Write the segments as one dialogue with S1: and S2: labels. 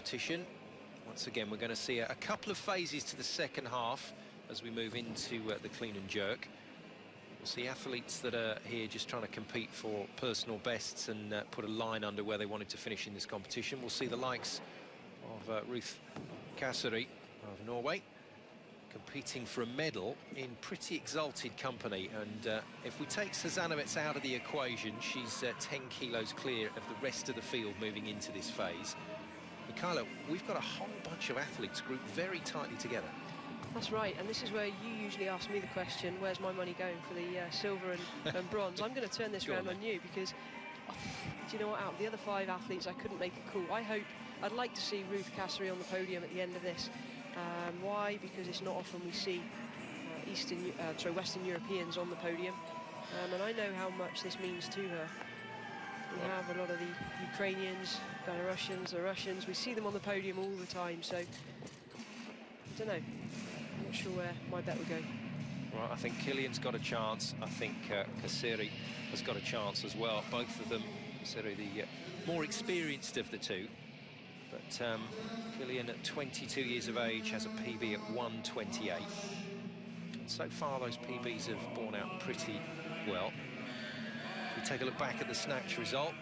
S1: competition. Once again, we're going to see a couple of phases to the second half as we move into the clean and jerk. We'll see athletes that are here just trying to compete for personal bests and put a line under where they wanted to finish in this competition. We'll see the likes of Ruth Kasseri of Norway competing for a medal in pretty exalted company. And if we take Sazanovic out of the equation, she's 10 kilos clear of the rest of the field moving into this phase. Michaela, we've got a whole bunch of athletes grouped very tightly together.
S2: That's right, and this is where you usually ask me the question, where's my money going for the silver and bronze? I'm going to turn this round on you because, do you know what, out of the other 5 athletes, I couldn't make it cool. I'd like to see Ruth Kasseri on the podium at the end of this. Why? Because it's not often we see Western Europeans on the podium, and I know how much this means to her. We have a lot of the Ukrainians, Belarusians, the Russians. We see them on the podium all the time, so I don't know. I'm not sure where my bet would go.
S1: Well, I think Kilian's got a chance. I think Kasseri has got a chance as well. Both of them, Kasseri the more experienced of the two. But Kilian at 22 years of age has a PB at 1:28. So far, those PBs have borne out pretty well. If we take a look back at the snatch result,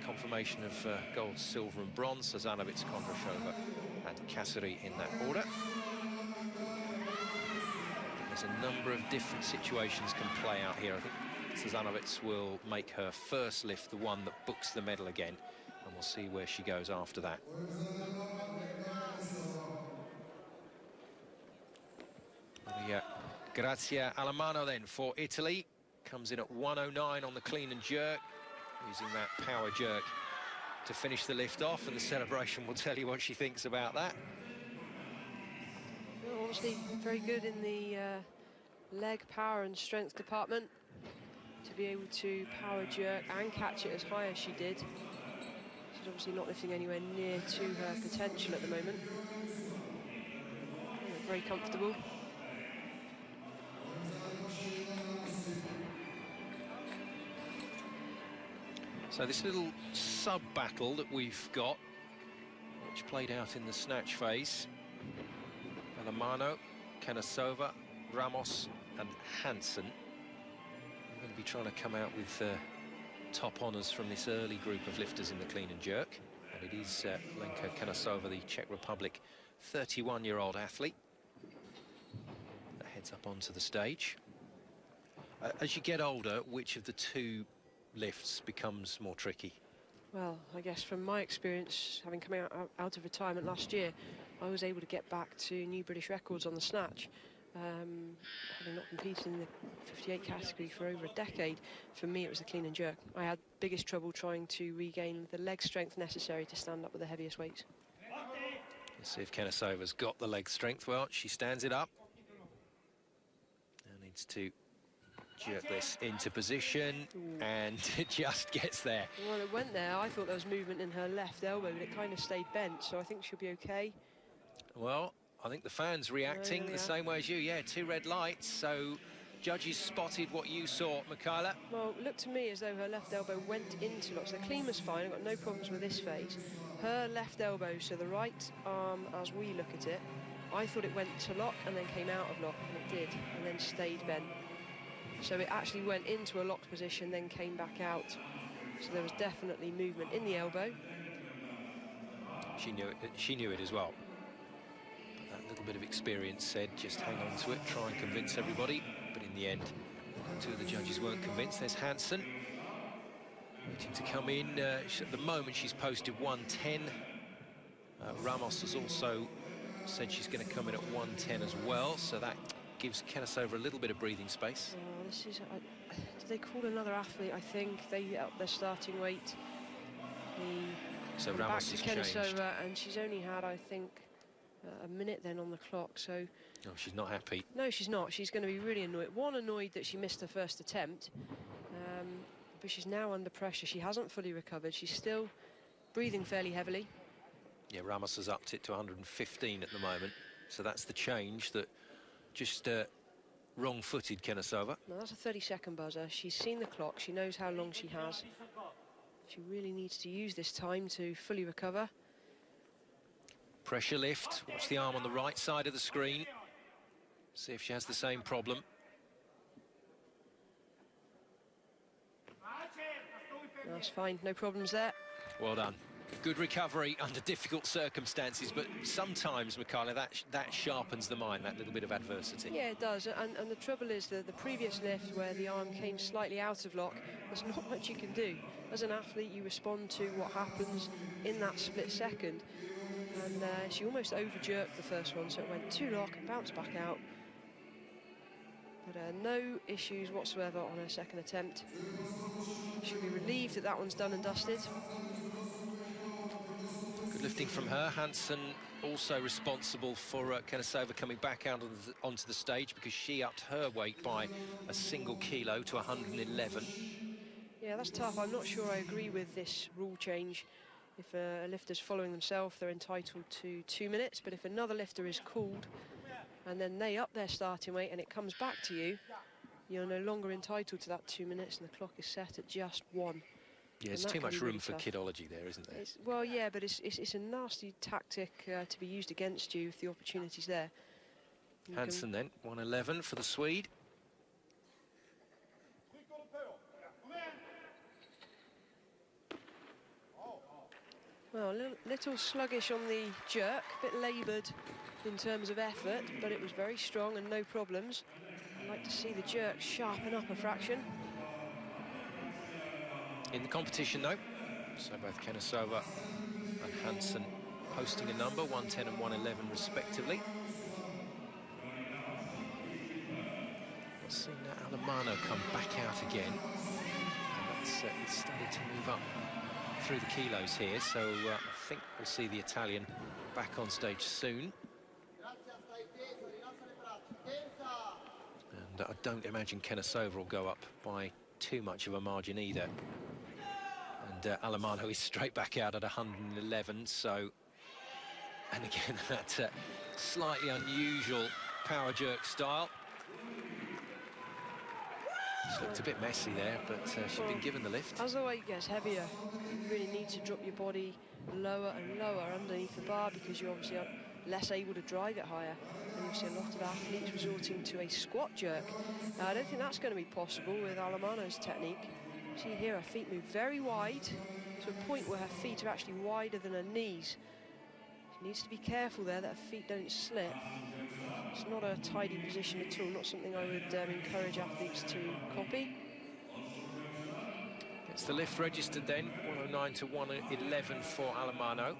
S1: confirmation of gold, silver and bronze, Sazanovic, Kondrashova and Kasseri in that order. There's a number of different situations can play out here. I think Sazanovic will make her first lift the one that books the medal again, and we'll see where she goes after that. Grazia Alamano then for Italy. Comes in at 1:09 on the clean and jerk, using that power jerk to finish the lift off, and the celebration will tell you what she thinks about that.
S2: Well, obviously very good in the leg power and strength department to be able to power jerk and catch it as high as she did. She's obviously not lifting anywhere near to her potential at the moment. Very comfortable.
S1: So this little sub-battle that we've got, which played out in the snatch phase, Alamano, Kanasova, Ramos and Hansen. We're going to be trying to come out with top honours from this early group of lifters in the clean and jerk. And it is Lenka Kanasova, the Czech Republic 31-year-old athlete, that heads up onto the stage. As you get older, which of the two lifts becomes more tricky?
S2: Well, I guess from my experience, having come out of retirement last year, I was able to get back to new British records on the snatch. Having not competed in the 58 category for over a decade, for me it was the clean and jerk. I had biggest trouble trying to regain the leg strength necessary to stand up with the heaviest weights.
S1: Let's see if Kanasova's got the leg strength. Well, she stands it up. Now needs to jerk this into position. Ooh. And it just gets there.
S2: Well, it went there. I thought there was movement in her left elbow, but it kind of stayed bent, so I think she'll be okay.
S1: Well, I think the fans reacting the same way as you. Yeah, 2 red lights, so judges spotted what you saw, Michaela.
S2: Well, it looked to me as though her left elbow went into lock. So the clean was fine. I've got no problems with this phase. Her left elbow, so the right arm as we look at it, I thought it went to lock and then came out of lock, and it did, and then stayed bent. So it actually went into a locked position, then came back out. So there was definitely movement in the elbow.
S1: She knew it as well. But that little bit of experience said, just hang on to it, try and convince everybody. But in the end, 2 of the judges weren't convinced. There's Hansen, waiting to come in. At the moment, she's posted 1:10. Ramos has also said she's going to come in at 1:10 as well, so that gives Kanasova a little bit of breathing space.
S2: Oh, this is... did they call another athlete? I think they upped their starting weight.
S1: So Ramos has changed.
S2: And she's only had, I think, a minute then on the clock, so...
S1: Oh, she's not happy.
S2: No, she's not. She's going to be really annoyed. Annoyed that she missed her first attempt, but she's now under pressure. She hasn't fully recovered. She's still breathing fairly heavily.
S1: Yeah, Ramos has upped it to 115 at the moment, so that's the change that just wrong-footed Kanasova.
S2: No, that's a 30-second buzzer. She's seen the clock. She knows how long she has. She really needs to use this time to fully recover.
S1: Pressure lift. Watch the arm on the right side of the screen. See if she has the same problem.
S2: That's fine, no problems there.
S1: Well done. Good recovery under difficult circumstances, but sometimes, Michaela, that sharpens the mind, that little bit of adversity.
S2: Yeah, it does, and the trouble is that the previous lift where the arm came slightly out of lock, there's not much you can do. As an athlete, you respond to what happens in that split second, and she almost over-jerked the first one, so it went to lock and bounced back out. But no issues whatsoever on her second attempt. She'll be relieved that that one's done and dusted.
S1: Good lifting from her. Hansen also responsible for Kenasova coming back out onto the stage because she upped her weight by a single kilo to 111.
S2: Yeah, that's tough. I'm not sure I agree with this rule change. If a lifter's following themselves, they're entitled to 2 minutes, but if another lifter is called and then they up their starting weight and it comes back to you, you're no longer entitled to that 2 minutes, and the clock is set at just 1.
S1: Yeah, there's too much room for kidology there, isn't there?
S2: Well, yeah, but it's a nasty tactic to be used against you if the opportunity's there.
S1: Hansen then, 111 for the Swede.
S2: Well, a little sluggish on the jerk, a bit laboured in terms of effort, but it was very strong and no problems. I'd like to see the jerk sharpen up a fraction.
S1: In the competition, though, so both Kenasova and Hansen posting a number, 110 and 111 respectively. We've seen Alemanno come back out again. And it's started to move up through the kilos here, so I think we'll see the Italian back on stage soon. And I don't imagine Kenasova will go up by too much of a margin either. And Alemanno is straight back out at 111, so... And again, that slightly unusual power jerk style. It's looked a bit messy there, but she's been given the lift.
S2: As the weight gets heavier, you really need to drop your body lower and lower underneath the bar because you're obviously less able to drive it higher. And you see a lot of athletes resorting to a squat jerk. Now, I don't think that's going to be possible with Alemanno's technique. See here, her feet move very wide to a point where her feet are actually wider than her knees. She needs to be careful there that her feet don't slip. It's not a tidy position at all, not something I would encourage athletes to copy.
S1: It's the lift registered then, 109 to 111 for Alemanno.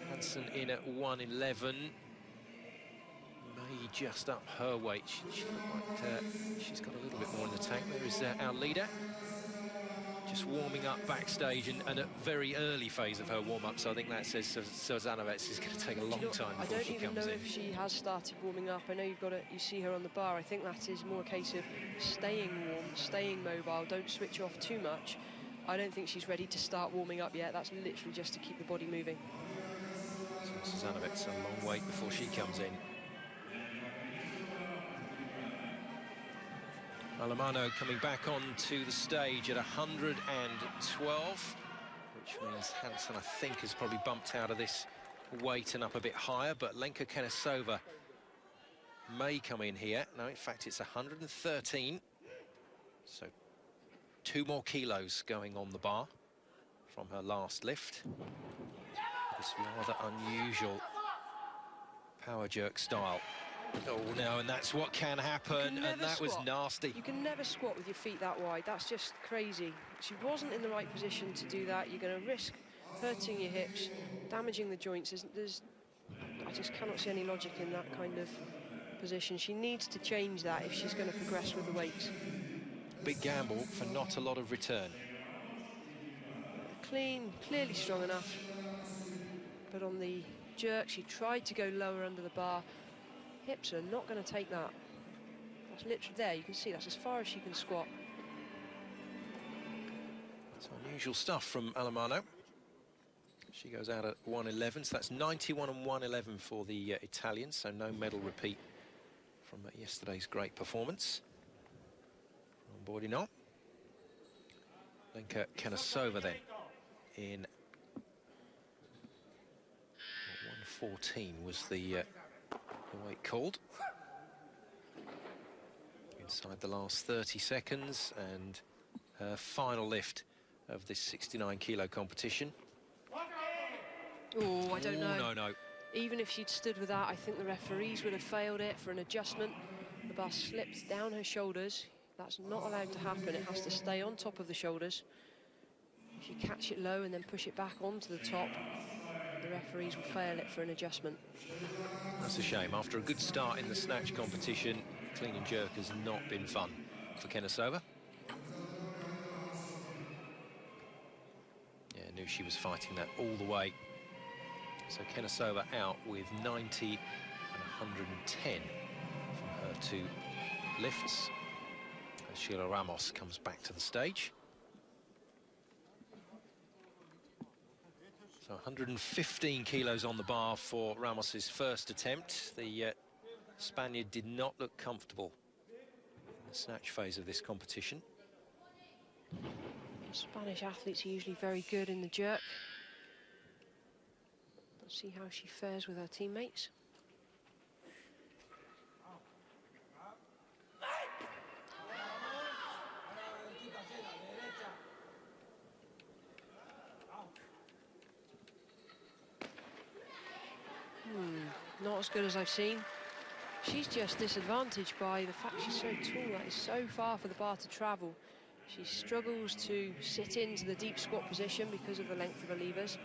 S1: Hansen in at 111. May just up her weight. She looked like she's got a little bit more in the tank. There is our leader, just warming up backstage and a very early phase of her warm-up. So I think that says Sozanovic is going to take a long time before she comes in.
S2: I don't even know if she has started warming up. I know you see her on the bar. I think that is more a case of staying warm, staying mobile. Don't switch off too much. I don't think she's ready to start warming up yet. That's literally just to keep the body moving.
S1: So Sozanovic a long wait before she comes in. Alemanno coming back onto the stage at 112, which means Hansen, I think, has probably bumped out of this weight and up a bit higher, but Lenka Kenasova may come in here. No, in fact, it's 113, so 2 more kilos going on the bar from her last lift. This rather unusual power jerk style. Oh no, and that's what can happen, and that was nasty.
S2: You can never squat with your feet that wide. That's just crazy. She wasn't in the right position to do that. You're going to risk hurting your hips, damaging the joints. I just cannot see any logic in that kind of position. She needs to change that if she's going to progress with the weights.
S1: Big gamble for not a lot of return.
S2: Clean, clearly strong enough. But on the jerk, she tried to go lower under the bar. Hips are not going to take that. That's literally there. You can see that's as far as she can squat.
S1: It's unusual stuff from Alemanno. She goes out at 111, so that's 91 and 111 for the Italians, so no medal repeat from yesterday's great performance from Bourdillon. Lenka Kenasova then in 14 was the weight called. Inside the last 30 seconds, and her final lift of this 69-kilo competition.
S2: Oh, I don't know.
S1: No.
S2: Even if she'd stood with that, I think the referees would have failed it for an adjustment. The bar slipped down her shoulders. That's not allowed to happen. It has to stay on top of the shoulders. If you catch it low and then push it back onto the top, the referees will fail it for an adjustment.
S1: That's a shame. After a good start in the snatch competition, clean and jerk has not been fun for Kenasova. Yeah, knew she was fighting that all the way. So Kenasova out with 90 and 110 from her two lifts. As Sheila Ramos comes back to the stage. So 115 kilos on the bar for Ramos's first attempt. The Spaniard did not look comfortable in the snatch phase of this competition.
S2: Spanish athletes are usually very good in the jerk. Let's see how she fares with her teammates. Not as good as I've seen. She's just disadvantaged by the fact she's so tall. That is so far for the bar to travel. She struggles to sit into the deep squat position because of the length of her levers,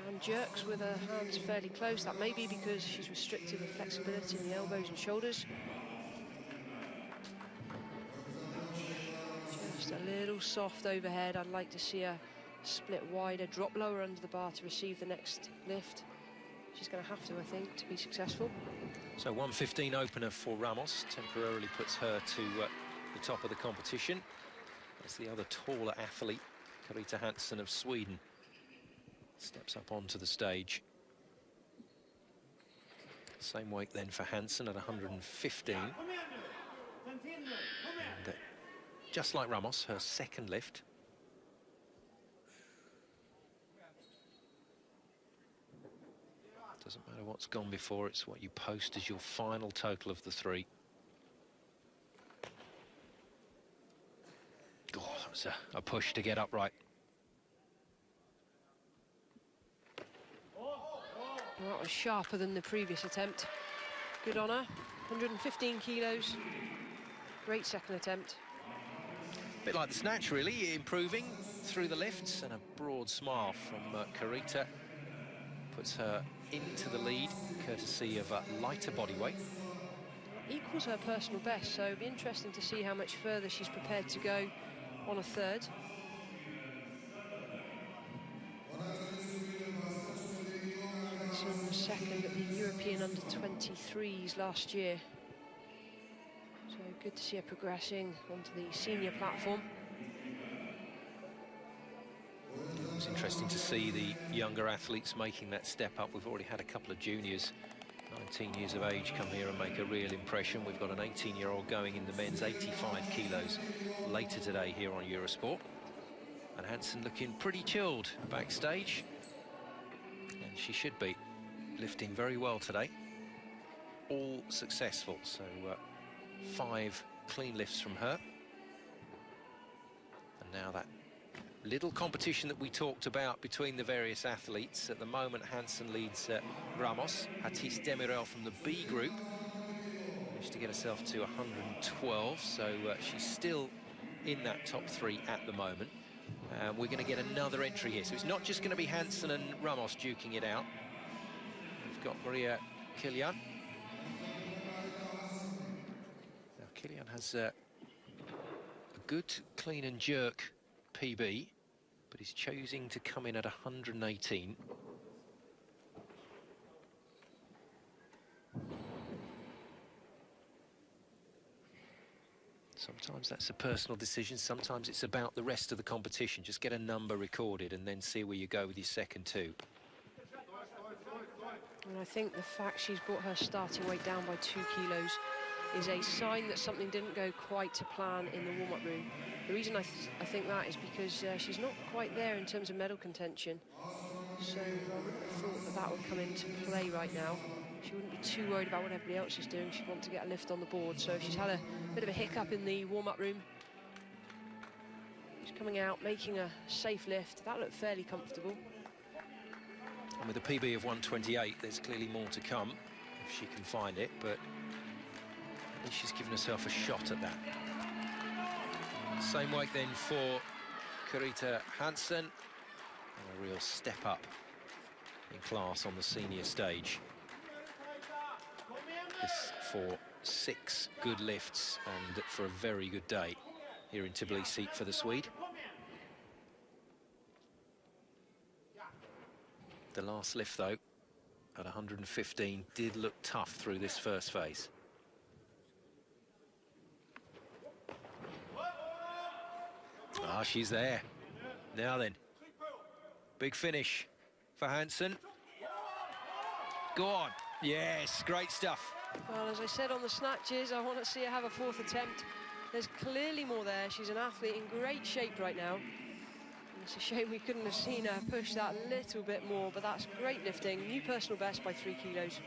S2: and jerks with her hands fairly close. That may be because she's restricted with flexibility in the elbows and shoulders. Just a little soft overhead. I'd like to see her split wider, drop lower under the bar to receive the next lift. She's going to have to, I think, to be successful.
S1: So 1:15 opener for Ramos temporarily puts her to the top of the competition. As the other taller athlete, Carita Hansen of Sweden, steps up onto the stage. Same weight then for Hansen at 115. And, just like Ramos, her second lift. Doesn't matter what's gone before, it's what you post as your final total of the three. Oh, that was a push to get upright.
S2: Well, that was sharper than the previous attempt. Good on her. 115 kilos. Great second attempt.
S1: A bit like the snatch, really, improving through the lifts, and a broad smile from Carita puts her into the lead, courtesy of a lighter body weight.
S2: Equals her personal best, so it'll be interesting to see how much further she's prepared to go on a third. Hansen was second at the European under-23s last year. So good to see her progressing onto the senior platform.
S1: It's interesting to see the younger athletes making that step up. We've already had a couple of juniors, 19 years of age, come here and make a real impression. We've got an 18-year-old going in the men's 85 kilos later today here on Eurosport. And Hansen looking pretty chilled backstage. And she should be lifting very well today. All successful, so 5 clean lifts from her. And now that little competition that we talked about between the various athletes. At the moment, Hansen leads Ramos. Hatis Demirel from the B group managed to get herself to 112, so she's still in that top 3 at the moment. We're going to get another entry here, so it's not just going to be Hansen and Ramos duking it out. We've got Maria Kilian. Now, Kilian has a good clean and jerk PB, but he's choosing to come in at 118. Sometimes that's a personal decision, sometimes it's about the rest of the competition. Just get a number recorded and then see where you go with your second 2.
S2: And I think the fact she's brought her starting weight down by 2 kilos is a sign that something didn't go quite to plan in the warm-up room. The reason I think that is because she's not quite there in terms of medal contention. So I wouldn't have thought that that would come into play right now. She wouldn't be too worried about what everybody else is doing. She'd want to get a lift on the board. So she's had a bit of a hiccup in the warm-up room. She's coming out, making a safe lift. That looked fairly comfortable.
S1: And with a PB of 128, there's clearly more to come if she can find it, but at least she's given herself a shot at that. Same weight then for Carita Hansen, and a real step up in class on the senior stage. This for 6 good lifts and for a very good day here in Tbilisi for the Swede. The last lift, though, at 115, did look tough through this first phase. Ah, she's there. Now then, big finish for Hansen. Go on. Yes, great stuff.
S2: Well, as I said on the snatches, I want to see her have a 4th attempt. There's clearly more there. She's an athlete in great shape right now. And it's a shame we couldn't have seen her push that little bit more, but that's great lifting. New personal best by 3 kilos.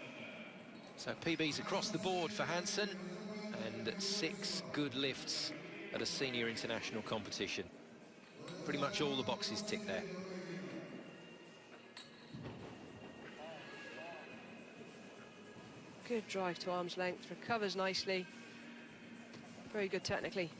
S1: So PBs across the board for Hansen, and 6 good lifts at a senior international competition. Pretty much all the boxes tick there.
S2: Good drive to arm's length, recovers nicely. Very good technically.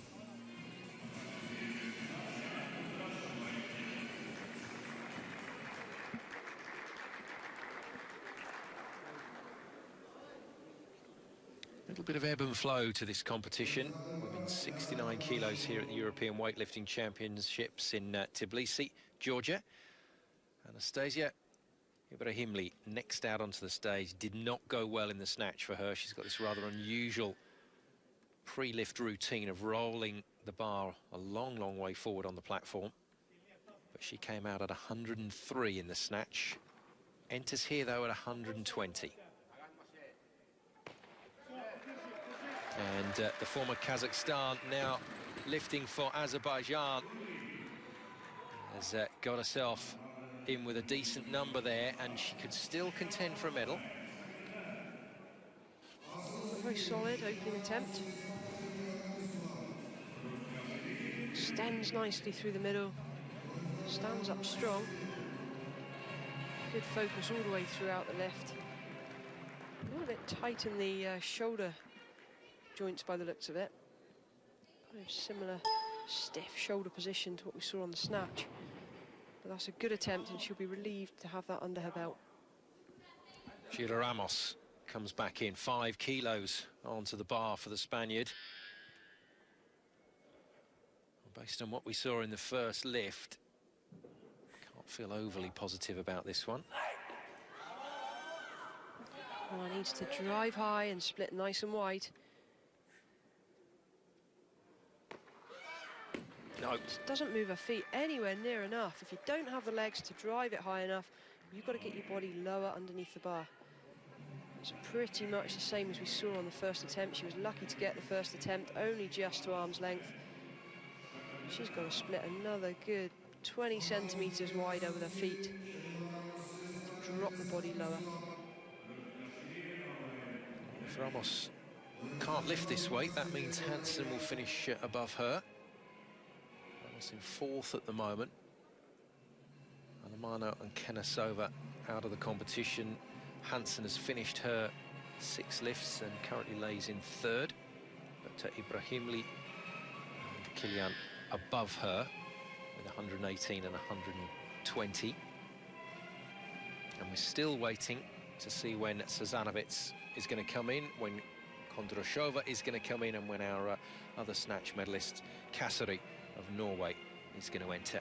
S1: A little bit of ebb and flow to this competition. Women's 69 kilos here at the European Weightlifting Championships in Tbilisi, Georgia. Anastasia Ibrahimli next out onto the stage. Did not go well in the snatch for her. She's got this rather unusual pre-lift routine of rolling the bar a long, long way forward on the platform. But she came out at 103 in the snatch. Enters here, though, at 120. And the former Kazakhstan now lifting for Azerbaijan has got herself in with a decent number there, and she could still contend for a medal.
S2: Very solid opening attempt. Extends nicely through the middle. Stands up strong. Good focus all the way throughout the lift. A little bit tight in the shoulder joints by the looks of it. Kind of similar stiff shoulder position to what we saw on the snatch. But that's a good attempt, and she'll be relieved to have that under her belt.
S1: Sheila Ramos comes back in, 5 kilos onto the bar for the Spaniard. Based on what we saw in the first lift, can't feel overly positive about this one.
S2: Oh, needs to drive high and split nice and wide.
S1: No.
S2: Doesn't move her feet anywhere near enough. If you don't have the legs to drive it high enough, you've got to get your body lower underneath the bar. It's pretty much the same as we saw on the first attempt. She was lucky to get the first attempt, only just to arm's length. She's got to split another good 20 centimetres wider with her feet to drop the body lower.
S1: If Ramos can't lift this weight, that means Hansen will finish above her. Ramos in 4th at the moment. Alamano and Kenasova out of the competition. Hansen has finished her 6 lifts and currently lays in 3rd. But Ibrahimli and Kilian above her with 118 and 120. And we're still waiting to see when Sazanovic is going to come in, when Kondrashova is going to come in, and when our other snatch medalist, Kasseri of Norway, is going to enter.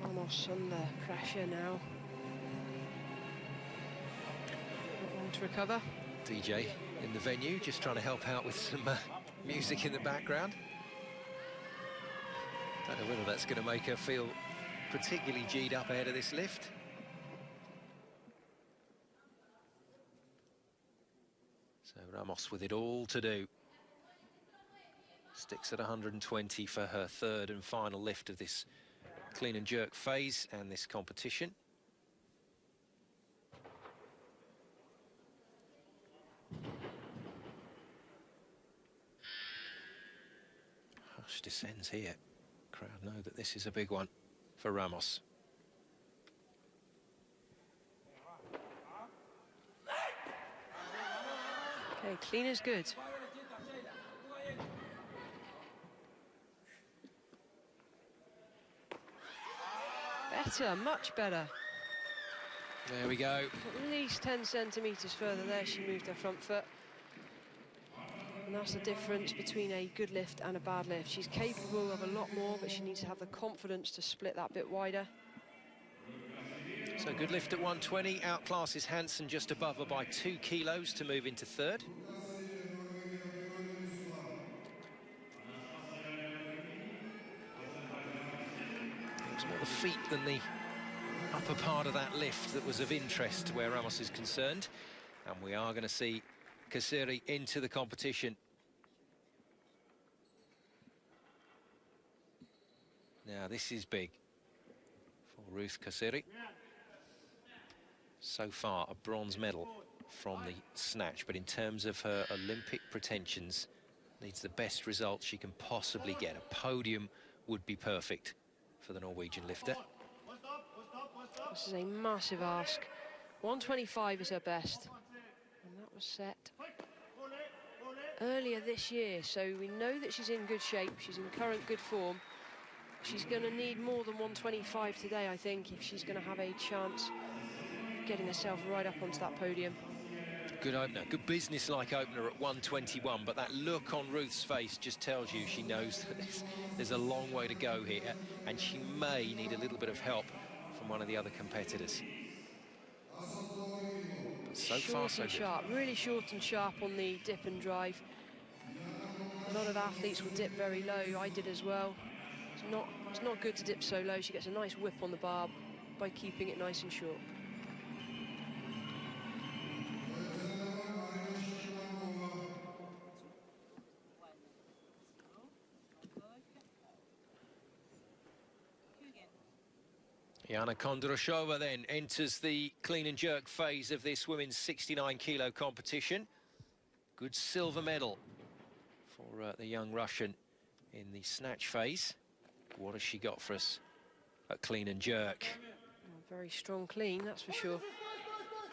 S2: Ramos under pressure now. Not long to recover.
S1: DJ in the venue, just trying to help out with some music in the background. Don't know whether that's going to make her feel particularly G'd up ahead of this lift. So Ramos with it all to do. Sticks at 120 for her 3rd and final lift of this clean and jerk phase and this competition. Hush descends here. Crowd know that this is a big one for Ramos.
S2: Okay, clean is good. Better, much better.
S1: There we go.
S2: At least 10 centimetres further there, she moved her front foot. And that's the difference between a good lift and a bad lift. She's capable of a lot more, but she needs to have the confidence to split that bit wider.
S1: So good lift at 120, outclasses Hansen just above her by 2 kilos to move into third. It was more the feet than the upper part of that lift that was of interest where Ramos is concerned. And we are going to see Kasseri into the competition. Now this is big for Ruth Kasseri. So far a bronze medal from the snatch, but in terms of her Olympic pretensions, needs the best result she can possibly get. A podium would be perfect for the Norwegian lifter.
S2: This is a massive ask. 125 is her best, and that was set earlier this year, so we know that she's in good shape, she's in current good form. She's going to need more than 125 today, I think, if she's going to have a chance of getting herself right up onto that podium.
S1: Good opener, good business-like opener at 121, but that look on Ruth's face just tells you she knows that there's a long way to go here, and she may need a little bit of help from one of the other competitors. But so far, so good.
S2: Sharp, really short and sharp on the dip and drive. A lot of athletes will dip very low. I did as well. It's not good to dip so low. She gets a nice whip on the bar by keeping it nice and short.
S1: Jana Kondrashova then enters the clean and jerk phase of this women's 69-kilo competition. Good silver medal for the young Russian in the snatch phase. What has she got for us at clean and jerk?
S2: Very strong clean, that's for sure.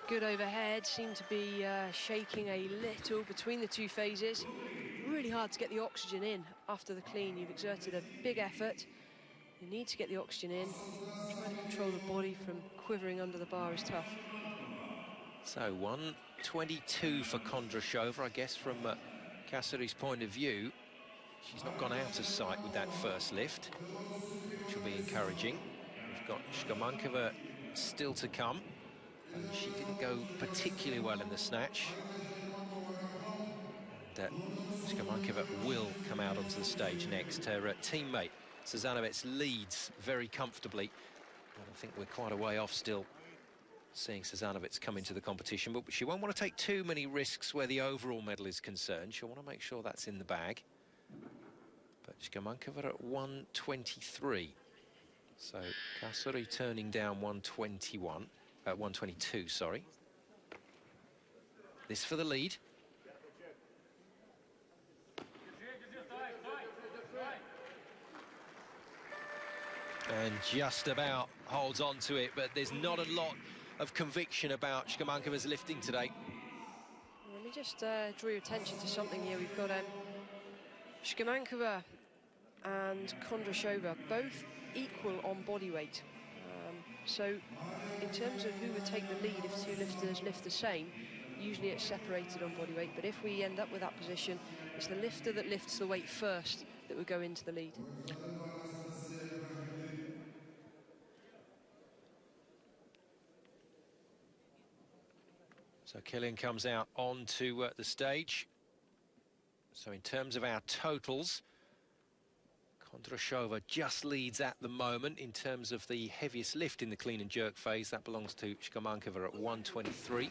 S2: Good overhead, seemed to be shaking a little between the two phases. Really hard to get the oxygen in after the clean. You've exerted a big effort. You need to get the oxygen in. Trying to control the body from quivering under the bar is tough.
S1: So 122 for Kondrashova, I guess from Kasseri's point of view. She's not gone out of sight with that first lift, which will be encouraging. We've got Shkamanková still to come. And she didn't go particularly well in the snatch. And Shkamanková will come out onto the stage next. Her teammate Sazanovic leads very comfortably. And I think we're quite a way off still seeing Sazanovic come into the competition, but she won't want to take too many risks where the overall medal is concerned. She'll want to make sure that's in the bag. But Shkamanková at 123. So Kasseri turning down 122, sorry. This for the lead. And just about holds on to it, but there's not a lot of conviction about Shkamankova's lifting today.
S2: Let me just draw your attention to something here. We've got Shkamanková and Kondrashova both equal on body weight. So in terms of who would take the lead if two lifters lift the same, usually it's separated on body weight, but if we end up with that position, it's the lifter that lifts the weight first that would go into the lead.
S1: So Kilian comes out onto the stage. So in terms of our totals, Kondrashova just leads at the moment in terms of the heaviest lift in the clean and jerk phase. That belongs to Shkamanková at 123.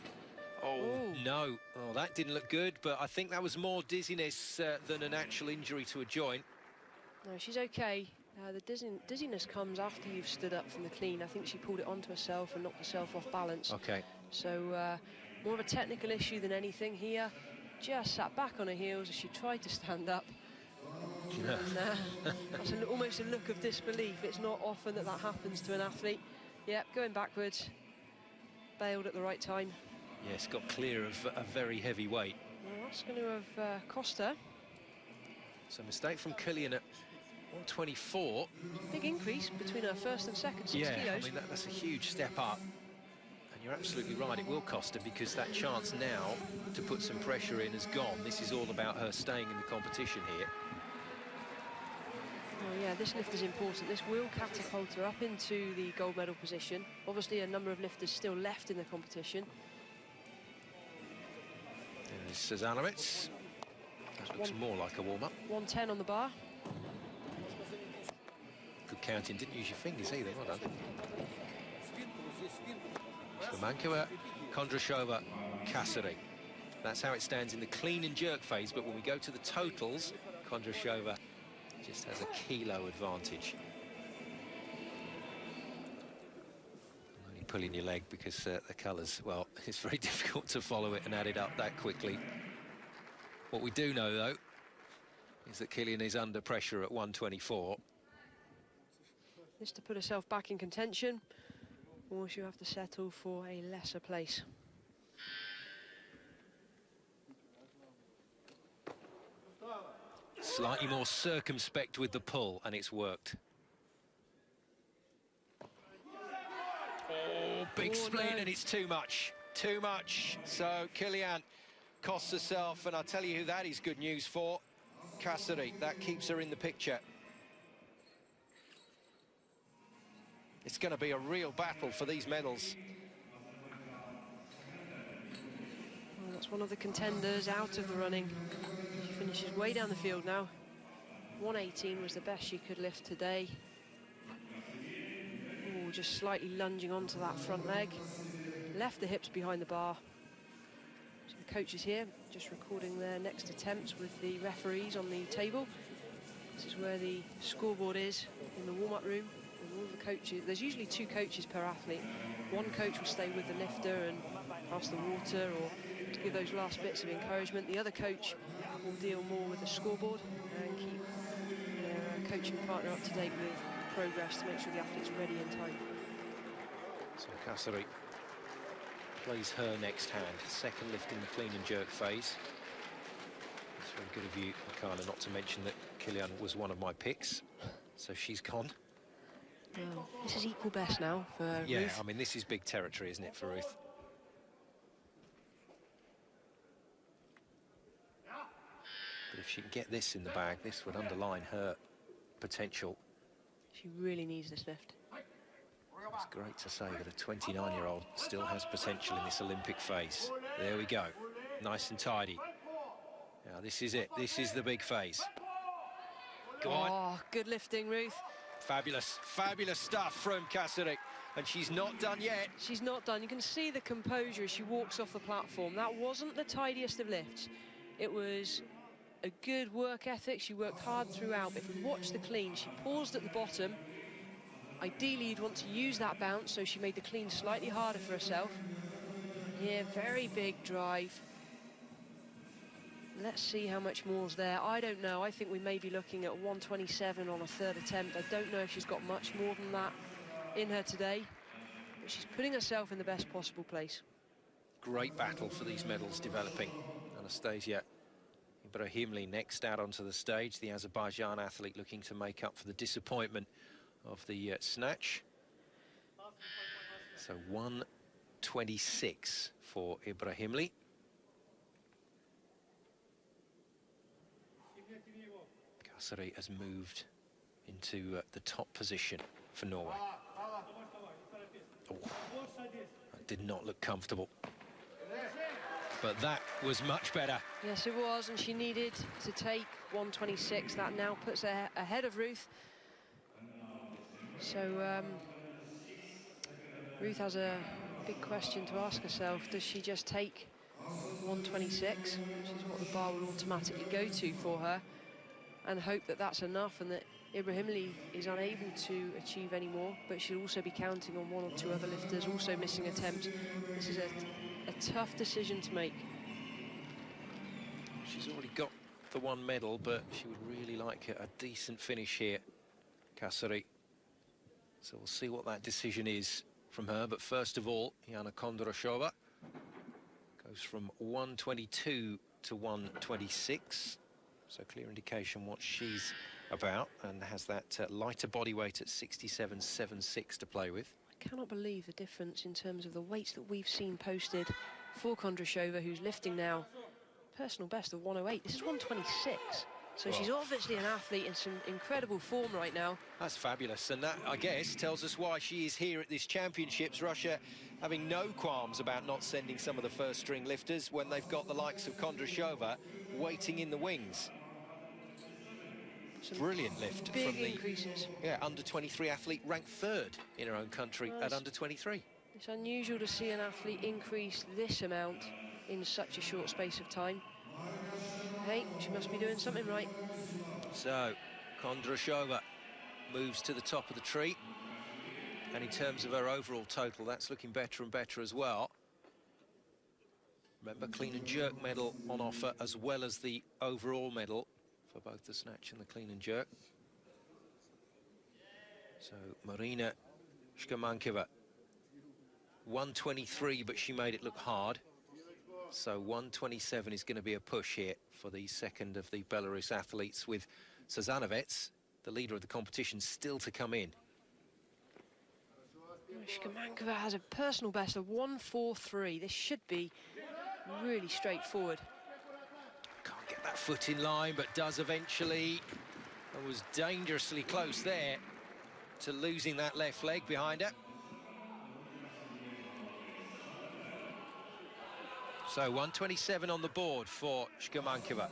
S1: Oh, no. Oh, that didn't look good, but I think that was more dizziness than an actual injury to a joint.
S2: No, she's okay. The dizziness comes after you've stood up from the clean. I think she pulled it onto herself and knocked herself off balance.
S1: Okay.
S2: So more of a technical issue than anything here. Just sat back on her heels as she tried to stand up. And, that's almost a look of disbelief. It's not often that happens to an athlete. Yep, going backwards. Bailed at the right time.
S1: Yes, got clear of a very heavy weight.
S2: Well, that's going to have cost her.
S1: So mistake from Kilian at 124.
S2: Big increase between her first and second 6
S1: yeah,
S2: kilos.
S1: I mean, that's a huge step up. And you're absolutely right, it will cost her, because that chance now to put some pressure in has gone. This is all about her staying in the competition here.
S2: Oh yeah, this lift is important. This will catapult her up into the gold medal position. Obviously, a number of lifters still left in the competition.
S1: There's Suzanovic. That looks more like a warm-up.
S2: 110 on the bar.
S1: Good counting, didn't use your fingers either, well done. Slomankova, Kondrashova, Kasari. That's how it stands in the clean and jerk phase, but when we go to the totals, Kondrashova just has a kilo advantage. Only pulling your leg because the colours, well, it's very difficult to follow it and add it up that quickly. What we do know, though, is that Kilian is under pressure at 124.
S2: This to put herself back in contention, or she'll have to settle for a lesser place.
S1: Slightly more circumspect with the pull, and it's worked. Oh, big split, and it's too much. Too much. So Kilian costs herself, and I'll tell you who that is good news for. Kasari, that keeps her in the picture. It's going to be a real battle for these medals.
S2: Well, that's one of the contenders out of the running. She finishes way down the field now. 118 was the best she could lift today. Ooh, just slightly lunging onto that front leg. Left the hips behind the bar. So the coaches here just recording their next attempts with the referees on the table. This is where the scoreboard is in the warm-up room. And all the coaches, there's usually 2 coaches per athlete. One coach will stay with the lifter and pass the water or to give those last bits of encouragement. The other coach will deal more with the scoreboard and keep their coaching partner up to date with progress to make sure the athlete's ready in time.
S1: So Kasari plays her next hand. Second lift in the clean and jerk phase. It's very good of you, Michaela, not to mention that Kilian was one of my picks. So she's gone.
S2: Well, this is equal best now for Ruth.
S1: Yeah, I mean, this is big territory, isn't it, for Ruth? But if she can get this in the bag, this would underline her potential.
S2: She really needs this lift.
S1: It's great to say that a 29-year-old still has potential in this Olympic phase. There we go. Nice and tidy. Now, this is it. This is the big phase. Go on.
S2: Oh, good lifting, Ruth.
S1: Fabulous, fabulous stuff from Kasari. And she's not done yet.
S2: She's not done. You can see the composure as she walks off the platform. That wasn't the tidiest of lifts. It was a good work ethic. She worked hard throughout. If we watch the clean, she paused at the bottom. Ideally, you'd want to use that bounce, so she made the clean slightly harder for herself. Here, very big drive. Let's see how much more's there. I don't know. I think we may be looking at 127 on a third attempt. I don't know if she's got much more than that in her today, but she's putting herself in the best possible place.
S1: Great battle for these medals developing. Anastasia Ibrahimli next out onto the stage, the Azerbaijan athlete looking to make up for the disappointment of the snatch. So 126 for Ibrahimli. Kasari has moved into the top position for Norway. Oh, that did not look comfortable. But that was much better.
S2: Yes, it was, and she needed to take 126. That now puts her ahead of Ruth. So Ruth has a big question to ask herself. Does she just take 126, which is what the bar will automatically go to for her, and hope that that's enough and that Ibrahimli is unable to achieve any more, but she'll also be counting on one or two other lifters also missing attempts. This is a tough decision to make.
S1: She's already got the one medal, but she would really like a decent finish here, Kasari. So we'll see what that decision is from her. But first of all, Yana Kondrashova goes from 122 to 126. So clear indication what she's about, and has that lighter body weight at 67.76 to play with.
S2: I cannot believe the difference in terms of the weights that we've seen posted for Kondrashova, who's lifting now personal best of 108. This is 126. So she's obviously an athlete in some incredible form right now.
S1: That's fabulous, and that, I guess, tells us why she is here at this championships. Russia having no qualms about not sending some of the first-string lifters when they've got the likes of Kondrashova waiting in the wings. Some brilliant lift
S2: big
S1: from the
S2: increases.
S1: under-23 athlete, ranked third in her own country at under-23.
S2: It's unusual to see an athlete increase this amount in such a short space of time. Hey, she must be doing something right.
S1: So, Kondrashova moves to the top of the tree. And in terms of her overall total, that's looking better and better as well. Remember, clean and jerk medal on offer, as well as the overall medal for both the snatch and the clean and jerk. So, Marina Shkamankova, 123, but she made it look hard. So 127 is going to be a push here for the second of the Belarus athletes, with Sazanovets, the leader of the competition, still to come in.
S2: Shkamankova has a personal best of 143. This should be really straightforward.
S1: Can't get that foot in line, but does eventually. And was dangerously close there to losing that left leg behind her. So 127 on the board for Shkamankova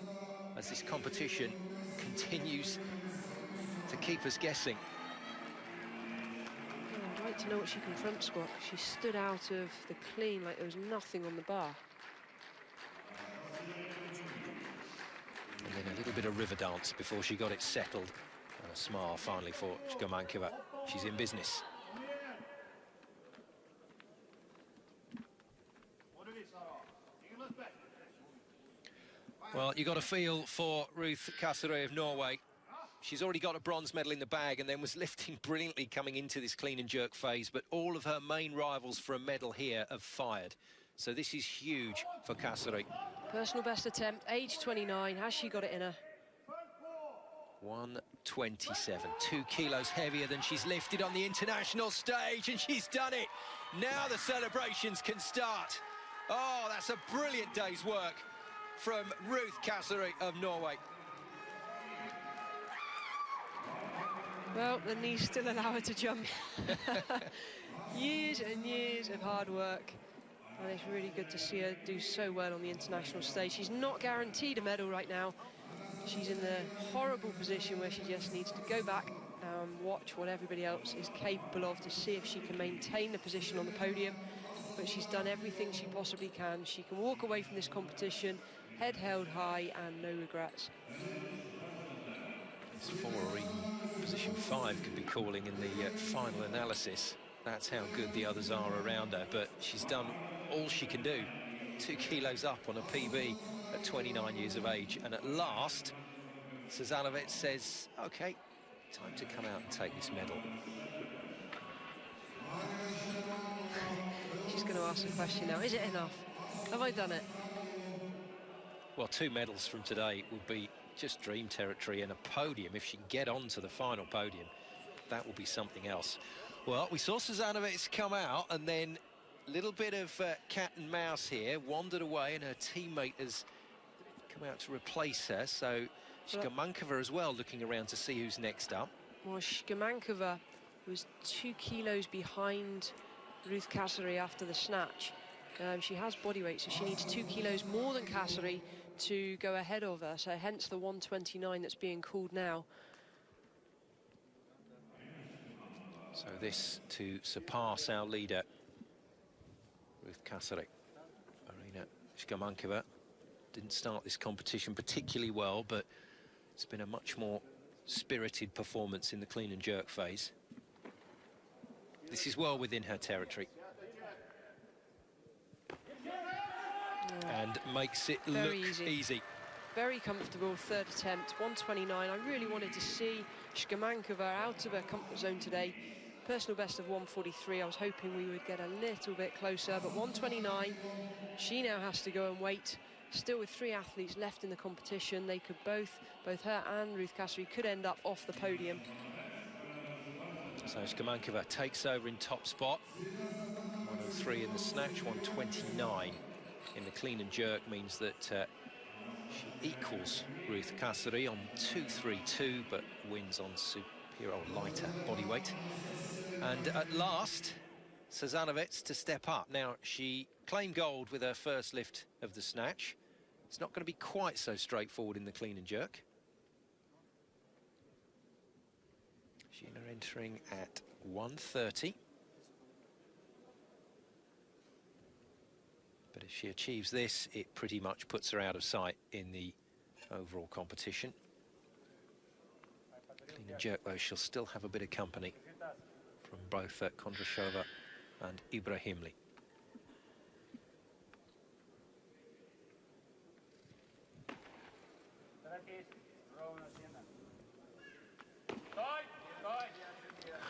S1: as this competition continues to keep us guessing.
S2: Oh, I'd like to know what she can front squat. She stood out of the clean like there was nothing on the bar.
S1: And then a little bit of river dance before she got it settled. And a smile finally for Shkamankova. She's in business. Well, you got a feel for Ruth Kasari of Norway. She's already got a bronze medal in the bag and then was lifting brilliantly coming into this clean and jerk phase, but all of her main rivals for a medal here have fired. So this is huge for Kasari.
S2: Personal best attempt, age 29. Has she got it in her?
S1: 127, 2 kilos heavier than she's lifted on the international stage, and she's done it. Now the celebrations can start. Oh, that's a brilliant day's work from Ruth Kasari of Norway.
S2: Well, the knees still allow her to jump. Years and years of hard work, and it's really good to see her do so well on the international stage. She's not guaranteed a medal right now. She's in the horrible position where she just needs to go back and watch what everybody else is capable of to see if she can maintain the position on the podium. But she's done everything she possibly can. She can walk away from this competition, head held high and no regrets.
S1: It's 4 or even position 5 could be calling in the final analysis. That's how good the others are around her, but she's done all she can do. 2 kilos up on a PB at 29 years of age, and at last Sazanovets says, okay, time to come out and take this medal.
S2: She's going to ask the question now, is it enough? Have I done it?
S1: Well, 2 medals from today would be just dream territory, and a podium, if she can get onto the final podium, that will be something else. Well, we saw Sazanovets come out, and then a little bit of cat and mouse here, wandered away, and her teammate has come out to replace her. So Shkamankova as well, looking around to see who's next up.
S2: Well, Shkamankova was 2 kilos behind Ruth Kasari after the snatch. She has body weight, so she needs 2 kilos more than Kasari to go ahead of her, so hence the 129 that's being called now.
S1: So this to surpass our leader, Ruth Kasari. Marina Shkamankova didn't start this competition particularly well, but It's been a much more spirited performance in the clean and jerk phase. This is well within her territory. And makes it look easy.
S2: Very comfortable third attempt, 129. I really wanted to see Shkamankova out of her comfort zone today. Personal best of 143. I was hoping we would get a little bit closer, but 129. She now has to go and wait. Still with 3 athletes left in the competition. They could both her and Ruth Kasseri could end up off the podium.
S1: So Shkamankova takes over in top spot. 103 in the snatch, 129 in the clean and jerk means that she equals Ruth Kasseri on 232, but wins on superior lighter body weight. And at last, Sazanovic to step up. Now, she claimed gold with her first lift of the snatch. It's not going to be quite so straightforward in the clean and jerk. Sheena entering at 130. But if she achieves this, it pretty much puts her out of sight in the overall competition. Clean and jerk, though, she'll still have a bit of company from both Kondrashova and Ibrahimli.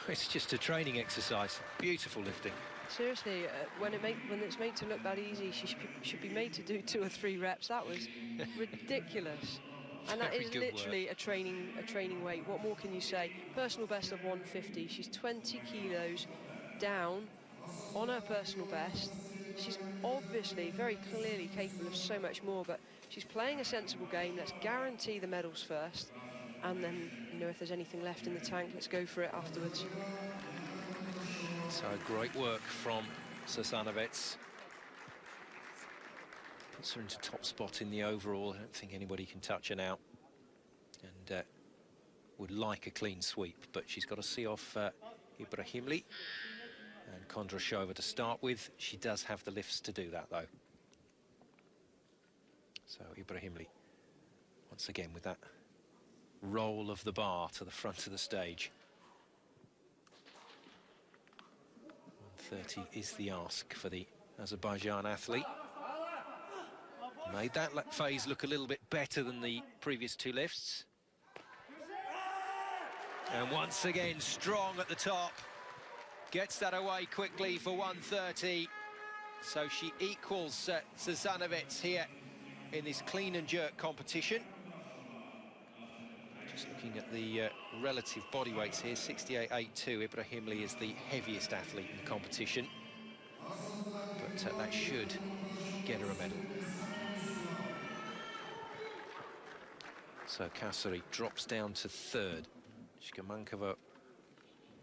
S1: It's just a training exercise. Beautiful lifting.
S2: Seriously, when it's made to look that easy, she should be made to do 2 or 3 reps. That was ridiculous. And that is literally a training weight. What more can you say? Personal best of 150. She's 20 kilos down on her personal best. She's obviously very clearly capable of so much more, but she's playing a sensible game. Let's guarantee the medals first, and then, you know, if there's anything left in the tank, let's go for it afterwards.
S1: So great work from Sazanovic. Puts her into top spot in the overall. I don't think anybody can touch her now. And would like a clean sweep, but she's got to see off Ibrahimli and Kondrashova to start with. She does have the lifts to do that, though. So Ibrahimli, once again, with that roll of the bar to the front of the stage. 130 is the ask for the Azerbaijan athlete. Made that phase look a little bit better than the previous 2 lifts. And once again, strong at the top. Gets that away quickly for 130. So she equals Sazanovic here in this clean and jerk competition. Just looking at the relative body weights here, 68.82. Ibrahimli is the heaviest athlete in the competition. But that should get her a medal. So Kasseri drops down to 3rd. Shkamankova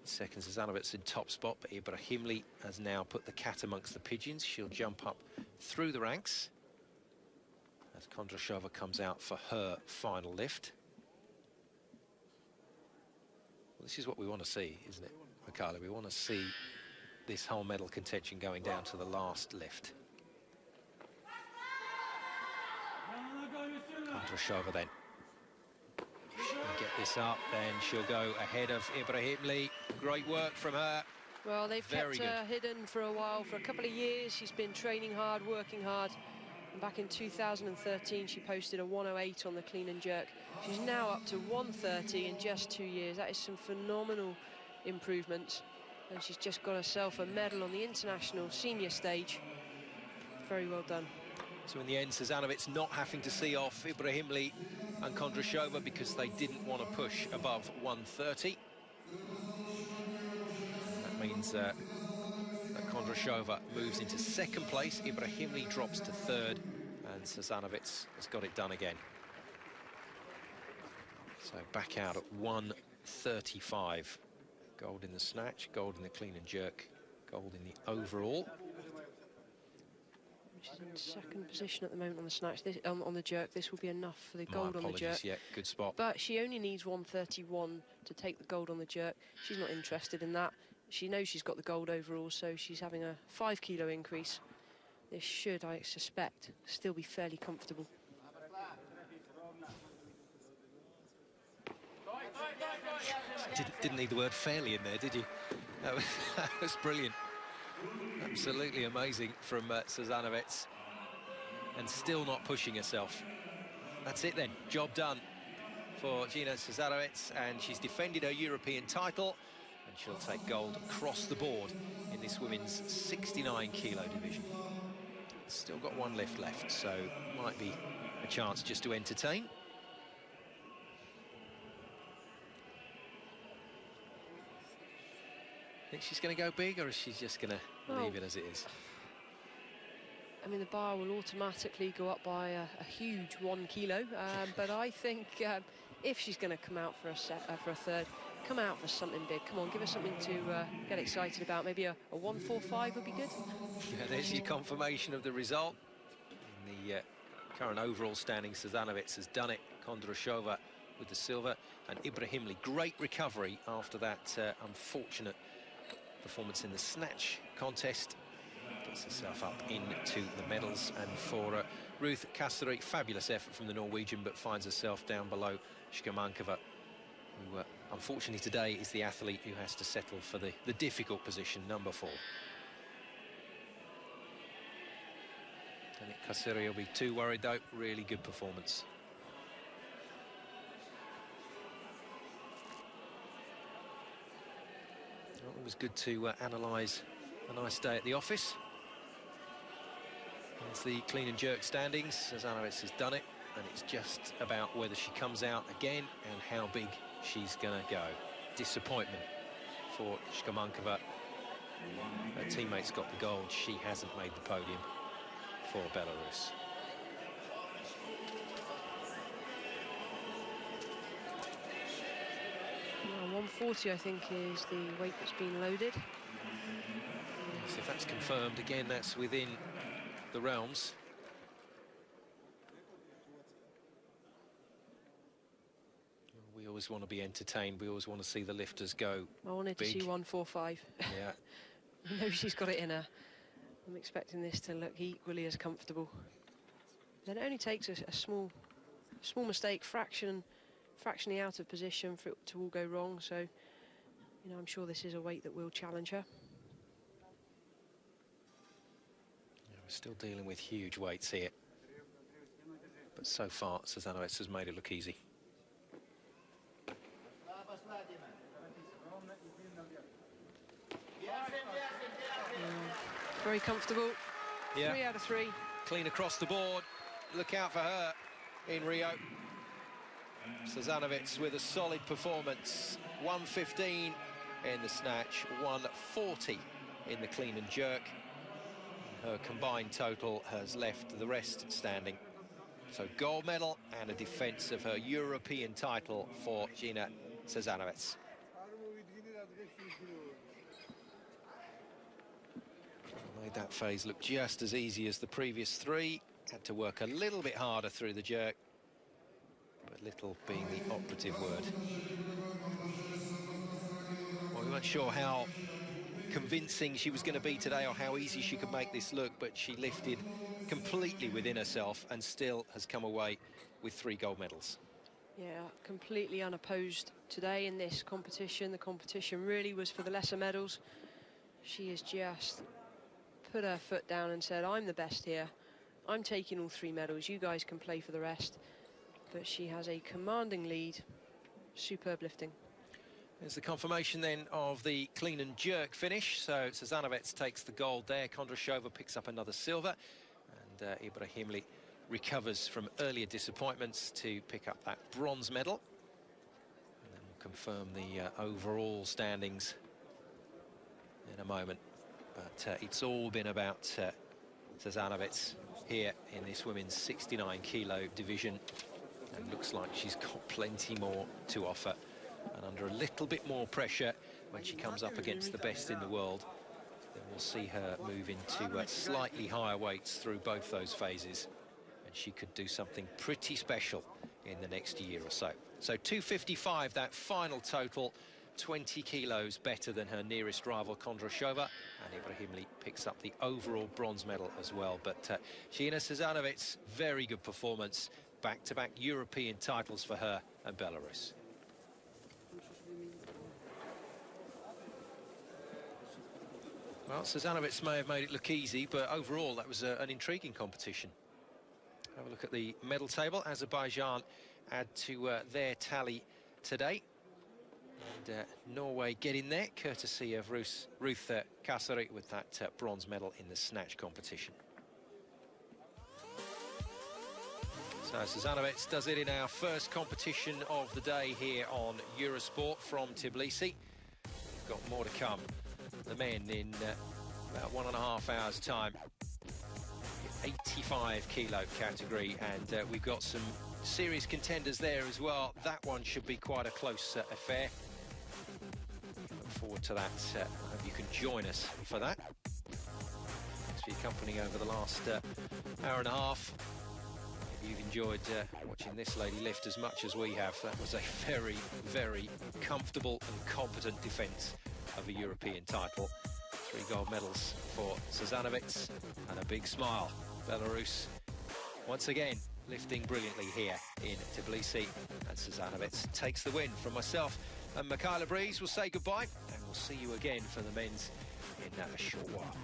S1: second, Sazanovic in top spot, but Ibrahimli has now put the cat amongst the pigeons. She'll jump up through the ranks as Kondrashova comes out for her final lift. Well, this is what we want to see, isn't it, Mikhaila? We want to see this whole medal contention going down to the last lift. Kondrashova then. Get this up, then she'll go ahead of Ibrahimli. Great work from her.
S2: Well, they've kept her hidden for a while, for a couple of years. She's been training hard, working hard. And back in 2013, she posted a 108 on the clean and jerk. She's now up to 130 in just 2 years. That is some phenomenal improvements. And she's just got herself a medal on the international senior stage. Very well done.
S1: So in the end, Sazanovic not having to see off Ibrahimli and Kondrashova because they didn't want to push above 130. That means that Kondrashova moves into 2nd place, Ibrahimli drops to 3rd, and Sazanovic has got it done again. So back out at 135. Gold in the snatch, gold in the clean and jerk, gold in the overall.
S2: She's in 2nd position at the moment on the snatch. On the jerk, this will be enough for the gold on the jerk.
S1: Yeah, good spot.
S2: But she only needs 131 to take the gold on the jerk. She's not interested in that. She knows she's got the gold overall, so she's having a 5 kilo increase. This should, I suspect, still be fairly comfortable.
S1: Didn't need the word fairly in there, did you? That was brilliant. Absolutely amazing from Sazanovic. And still not pushing herself. That's it then, job done for Gina Sazanovic, and she's defended her European title, and she'll take gold across the board in this women's 69-kilo division. Still got one lift left, so might be a chance just to entertain. Think she's going to go big, or is she just going to leave it as it is?
S2: I mean, the bar will automatically go up by a huge 1 kilo, but I think if she's going to come out for a third, come out for something big. Come on, give us something to get excited about. Maybe a 1:45 would be good.
S1: Yeah, there's your confirmation of the result. In the current overall standing, Sazanovic has done it. Kondrashova with the silver, and Ibrahimli, great recovery after that unfortunate performance in the snatch contest. Gets herself up into the medals, and for Ruth Kasseri, fabulous effort from the Norwegian, but finds herself down below Shkamankova, who unfortunately today is the athlete who has to settle for the difficult position, number 4. Don't think Kasseri will be too worried though. Really good performance. Well, it was good to analyse a nice day at the office. It's the clean and jerk standings. Sazanovic has done it, and it's just about whether she comes out again and how big she's going to go. Disappointment for Shkamankova. Her teammates got the gold. She hasn't made the podium for Belarus.
S2: Well, 140, I think, is the weight that's been loaded.
S1: Yes, if that's confirmed, again, that's within the realms. We always want to be entertained. We always want to see the lifters go
S2: I wanted
S1: big.
S2: to see 145.
S1: Yeah.
S2: I know she's got it in her. I'm expecting this to look equally as comfortable. Then it only takes a small mistake, fractionally out of position for it to all go wrong. So, you know, I'm sure this is a weight that will challenge her.
S1: Still dealing with huge weights here, but so far Sazanovic has made it look easy.
S2: Very comfortable.
S1: Yeah.
S2: 3 out of 3.
S1: Clean across the board. Look out for her in Rio. Sazanovic with a solid performance. 1:15 in the snatch, 1:40 in the clean and jerk. Her combined total has left the rest standing. So gold medal and a defence of her European title for Gina Sazanovic. Made that phase look just as easy as the previous 3. Had to work a little bit harder through the jerk, but little being the operative word. Well, we weren't sure how convincing she was going to be today or how easy she could make this look, but she lifted completely within herself and still has come away with 3 gold medals.
S2: Yeah, completely unopposed today in this competition. The competition really was for the lesser medals. She has just put her foot down and said, I'm the best here. I'm taking all 3 medals. You guys can play for the rest. But she has a commanding lead. Superb lifting.
S1: There's the confirmation then of the clean and jerk finish. So Sazanovic takes the gold there. Kondrashova picks up another silver. And Ibrahimli recovers from earlier disappointments to pick up that bronze medal. And then we'll confirm the overall standings in a moment. But it's all been about Sazanovic here in this women's 69-kilo division. And looks like she's got plenty more to offer. And under a little bit more pressure when she comes up against the best in the world, then we'll see her move into slightly higher weights through both those phases. And she could do something pretty special in the next year or so. So 255, that final total, 20 kilos better than her nearest rival, Kondrashova. And Ibrahimli picks up the overall bronze medal as well. But Gina Sazanovic, very good performance. Back-to-back European titles for her and Belarus. Well, Sazanovic may have made it look easy, but overall that was an intriguing competition. Have a look at the medal table. Azerbaijan add to their tally today. And Norway get in there, courtesy of Ruth Kasari with that bronze medal in the snatch competition. So Sazanovic does it in our first competition of the day here on Eurosport from Tbilisi. We've got more to come. The men in about 1.5 hours' time. 85 kilo category, and we've got some serious contenders there as well. That one should be quite a close affair. Look forward to that. I hope you can join us for that. Thanks for your company over the last hour and a half. If you've enjoyed watching this lady lift as much as we have, that was a very, very comfortable and competent defence of a European title. 3 gold medals for Sazanovic and a big smile. Belarus once again lifting brilliantly here in Tbilisi, and Sazanovic takes the win. From myself and Michaela Breeze, we'll say goodbye and we'll see you again for the men's in a short while.